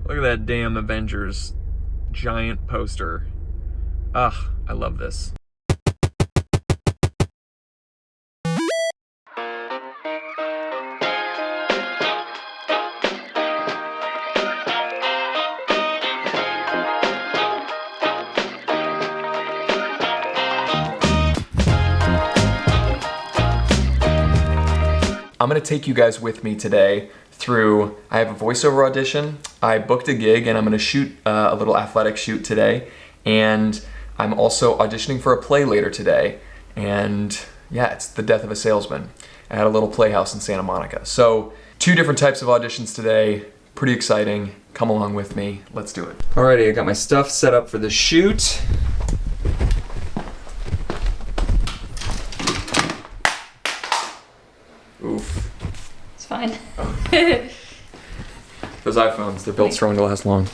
Look at that damn Avengers giant poster. Ugh, I love this. I'm gonna take you guys with me today through, I have a voiceover audition, I booked a gig and I'm gonna shoot a little athletic shoot today, and I'm also auditioning for a play later today, and yeah, it's The Death of a Salesman at a little playhouse in Santa Monica. So 2 different types of auditions today, pretty exciting. Come along with me, let's do it. Alrighty, I got my stuff set up for the shoot. Oof. It's fine. Those iPhones, they're built strong to last long.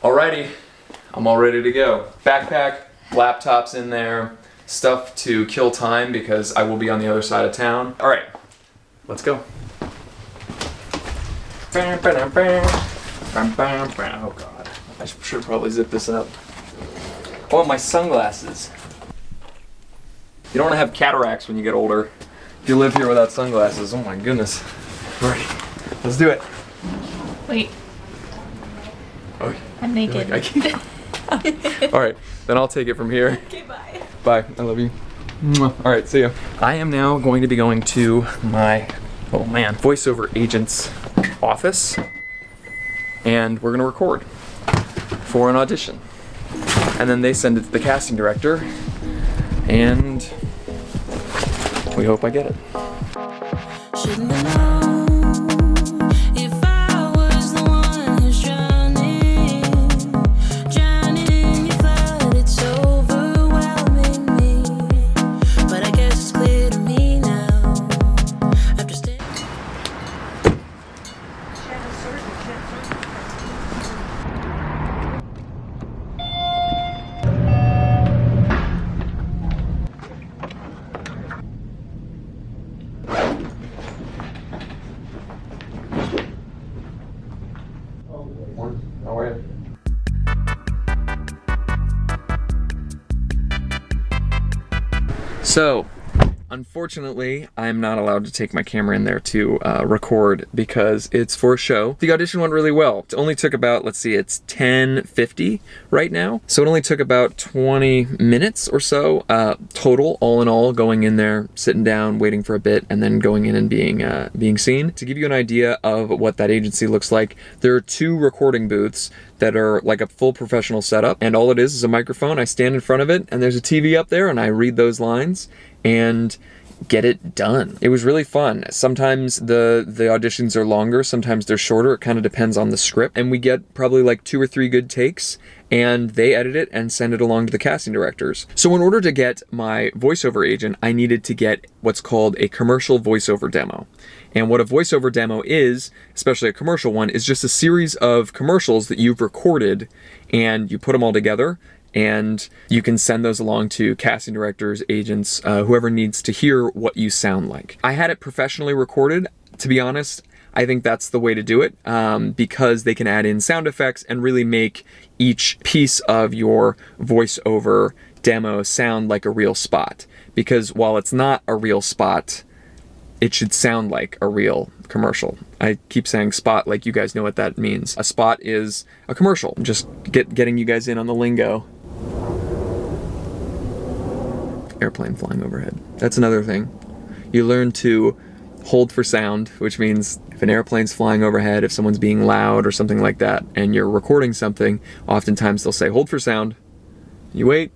Alrighty, I'm all ready to go. Backpack, laptop's in there, stuff to kill time because I will be on the other side of town. Alright, let's go. Oh god, I should probably zip this up. Oh, my sunglasses. You don't want to have cataracts when you get older. If you live here without sunglasses, oh my goodness. Alright, let's do it. Wait. Oh, I'm naked. I can't. Alright, then I'll take it from here. Okay, bye. Bye, I love you. Alright, see ya. I am now going to be going to my, oh man, voiceover agent's office. And we're gonna record for an audition. And then they send it to the casting director. And we hope I get it. Shouldn't have known if I was the one who's drowning in your flood. It's overwhelming me, but I guess it's clear to me now. After staying. How are you? So, unfortunately, I'm not allowed to take my camera in there to record because it's for a show. The audition went really well. It only took about, let's see, it's 10:50 right now. So it only took about 20 minutes or so total, all in all, going in there, sitting down, waiting for a bit, and then going in and being seen. To give you an idea of what that agency looks like, there are 2 recording booths that are like a full professional setup, and all it is a microphone. I stand in front of it, and there's a TV up there, and I read those lines and get it done. It was really fun. Sometimes the auditions are longer, sometimes they're shorter. It kind of depends on the script, and we get probably like 2 or 3 good takes, and they edit it and send it along to the casting directors. So in order to get my voiceover agent, I needed to get what's called a commercial voiceover demo. And what a voiceover demo is, especially a commercial one, is just a series of commercials that you've recorded and you put them all together, and you can send those along to casting directors, agents, whoever needs to hear what you sound like. I had it professionally recorded. To be honest, I think that's the way to do it because they can add in sound effects and really make each piece of your voiceover demo sound like a real spot. Because while it's not a real spot, it should sound like a real commercial. I keep saying spot like you guys know what that means. A spot is a commercial. Just getting you guys in on the lingo. Airplane flying overhead. That's another thing. You learn to hold for sound, which means if an airplane's flying overhead, if someone's being loud or something like that, and you're recording something, oftentimes they'll say, hold for sound. You wait,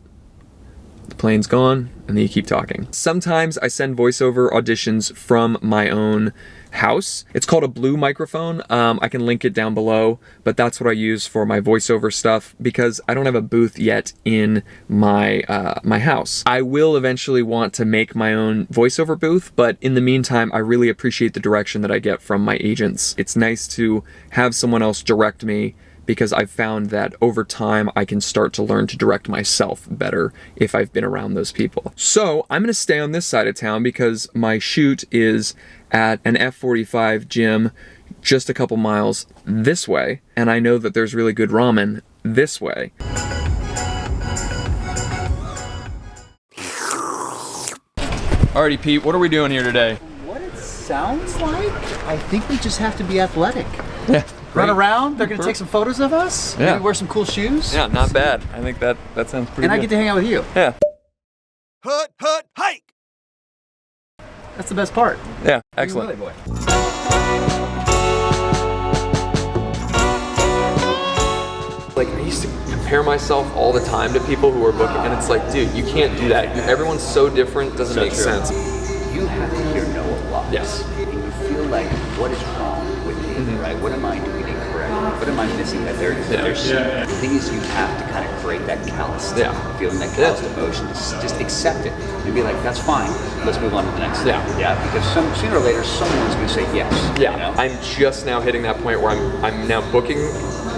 the plane's gone, and then you keep talking. Sometimes I send voiceover auditions from my own house. It's called a Blue microphone. I can link it down below, but that's what I use for my voiceover stuff because I don't have a booth yet in my my house. I will eventually want to make my own voiceover booth, but in the meantime, I really appreciate the direction that I get from my agents. It's nice to have someone else direct me because I've found that over time I can start to learn to direct myself better if I've been around those people. So I'm gonna stay on this side of town because my shoot is at an F45 gym just a couple miles this way, and I know that there's really good ramen this way. Alrighty, Pete, what are we doing here today? What it sounds like? I think we just have to be athletic. Yeah. Run around, they're gonna take some photos of us. Yeah. Maybe wear some cool shoes. Yeah, not bad. I think that sounds pretty And good. I get to hang out with you. Yeah. Hike! That's the best part. Yeah, excellent. Boy. Like, I used to compare myself all the time to people who were booking, and it's like, dude, you can't do that. Everyone's so different, it doesn't make sense. You have to hear no a lot. Yes. And you feel like, what is wrong with me, right? What am I doing incorrect? What am I missing that there's the thing is, you have to kind of create that calloused feeling, that calloused emotion. Just accept it and be like, that's fine. Let's move on to the next thing. Yeah. Because sooner or later, someone's going to say yes. Yeah. You know? I'm just now hitting that point where I'm now booking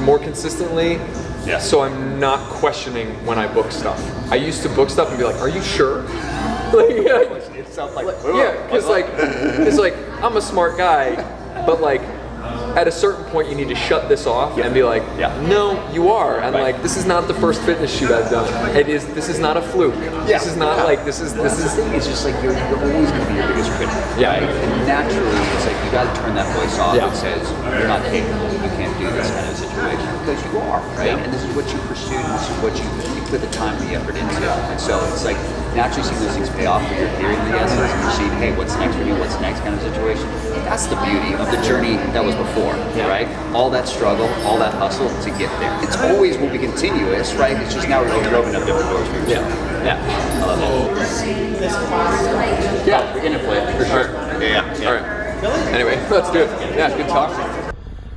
more consistently. Yeah. So I'm not questioning when I book stuff. I used to book stuff and be like, are you sure? Like, It sounds like, yeah, because like I'm a smart guy, but like at a certain point you need to shut this off and be like, no, you are, and like this is not the first fitness shoot I've done. This is not a fluke. This is not like this is. It's just like you're always going to be your biggest critic. Yeah. Right? And naturally, it's like you got to turn that voice off Yeah. that says you're not capable, you can't do this kind of situation, because you are, right? And this is what you pursued, and this is what you put the time and the effort into. And so it's like naturally seeing those things pay off when you're hearing the yeses and you're seeing, hey, what's next for you? What's next kind of situation? That's the beauty of the journey that was before, right? All that struggle, all that hustle to get there. It's always will be continuous, right? It's just now we're opening up different doors for yourself. Yeah. I love it. Yeah, we're gonna play it for sure. Yeah. All right. Anyway, let's do it. Yeah, good talk.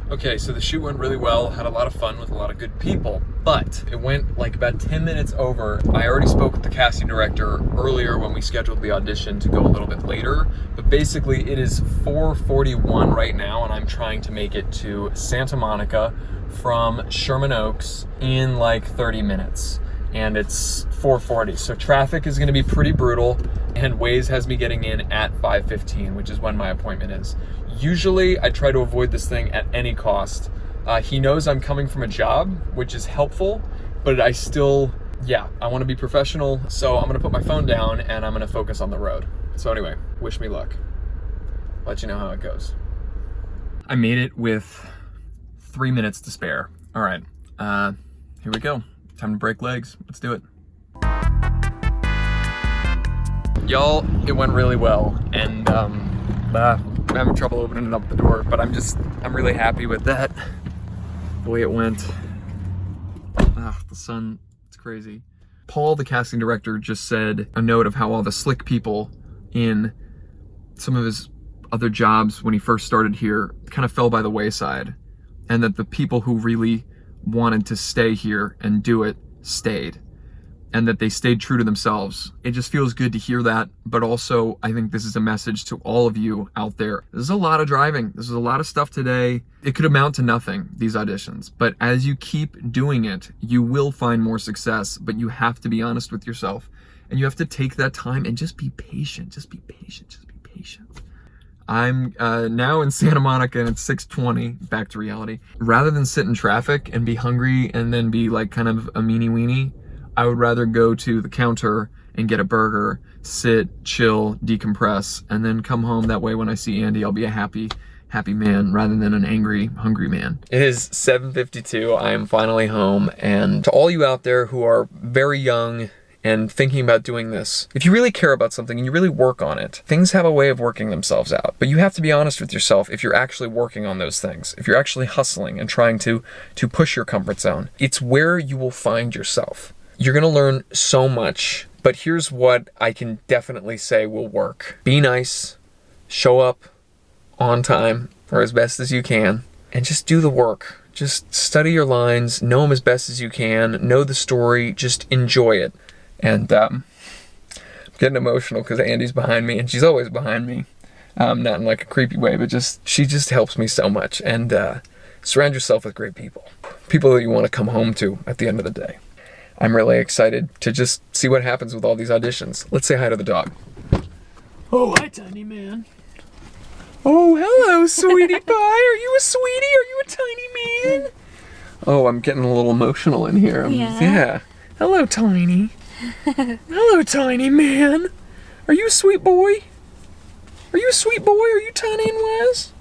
Okay, so the shoot went really well, had a lot of fun with a lot of good people, but it went like about 10 minutes over. I already spoke with the casting director earlier when we scheduled the audition to go a little bit later, but basically it is 4:41 right now, and I'm trying to make it to Santa Monica from Sherman Oaks in like 30 minutes. And it's 4:40, so traffic is gonna be pretty brutal, and Waze has me getting in at 5:15, which is when my appointment is. Usually I try to avoid this thing at any cost. He knows I'm coming from a job, which is helpful, but I still, I wanna be professional, so I'm gonna put my phone down and I'm gonna focus on the road. So anyway, wish me luck. Let you know how it goes. I made it with 3 minutes to spare. All right, here we go. Time to break legs. Let's do it. Y'all, it went really well, and I'm having trouble opening up the door, but I'm really happy with that, the way it went. The sun, it's crazy. Paul, the casting director, just said a note of how all the slick people in some of his other jobs when he first started here kind of fell by the wayside, and that the people who really wanted to stay here and do it stayed, and that they stayed true to themselves. It just feels good to hear that, but also I think this is a message to all of you out there. This is a lot of driving. This is a lot of stuff today. It could amount to nothing, these auditions, but as you keep doing it, you will find more success, but you have to be honest with yourself, and you have to take that time and just be patient. Just be patient. Just be patient. I'm now in Santa Monica and it's 6:20, back to reality. Rather than sit in traffic and be hungry and then be like kind of a meanie weenie, I would rather go to the counter and get a burger, sit, chill, decompress, and then come home. That way when I see Andy, I'll be a happy man rather than an angry, hungry man. It is 7:52, I am finally home, and to all you out there who are very young and thinking about doing this, if you really care about something and you really work on it, things have a way of working themselves out. But you have to be honest with yourself if you're actually working on those things, if you're actually hustling and trying to push your comfort zone. It's where you will find yourself. You're gonna learn so much, but here's what I can definitely say will work. Be nice, show up on time or as best as you can, and just do the work. Just study your lines, know them as best as you can, know the story, just enjoy it. And I'm getting emotional because Andy's behind me, and she's always behind me. Not in like a creepy way, but she just helps me so much. And surround yourself with great people. People that you want to come home to at the end of the day. I'm really excited to just see what happens with all these auditions. Let's say hi to the dog. Oh, hi, tiny man. Oh, hello, sweetie pie. Are you a sweetie? Are you a tiny man? Oh, I'm getting a little emotional in here. Yeah. Hello, Tiny. Hello, tiny man. Are you a sweet boy? Are you a sweet boy? Are you Tiny and Wes?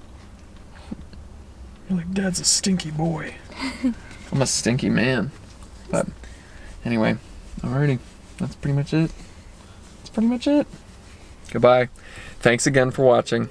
You're like, Dad's a stinky boy. I'm a stinky man. But anyway, alrighty. That's pretty much it. Goodbye. Thanks again for watching.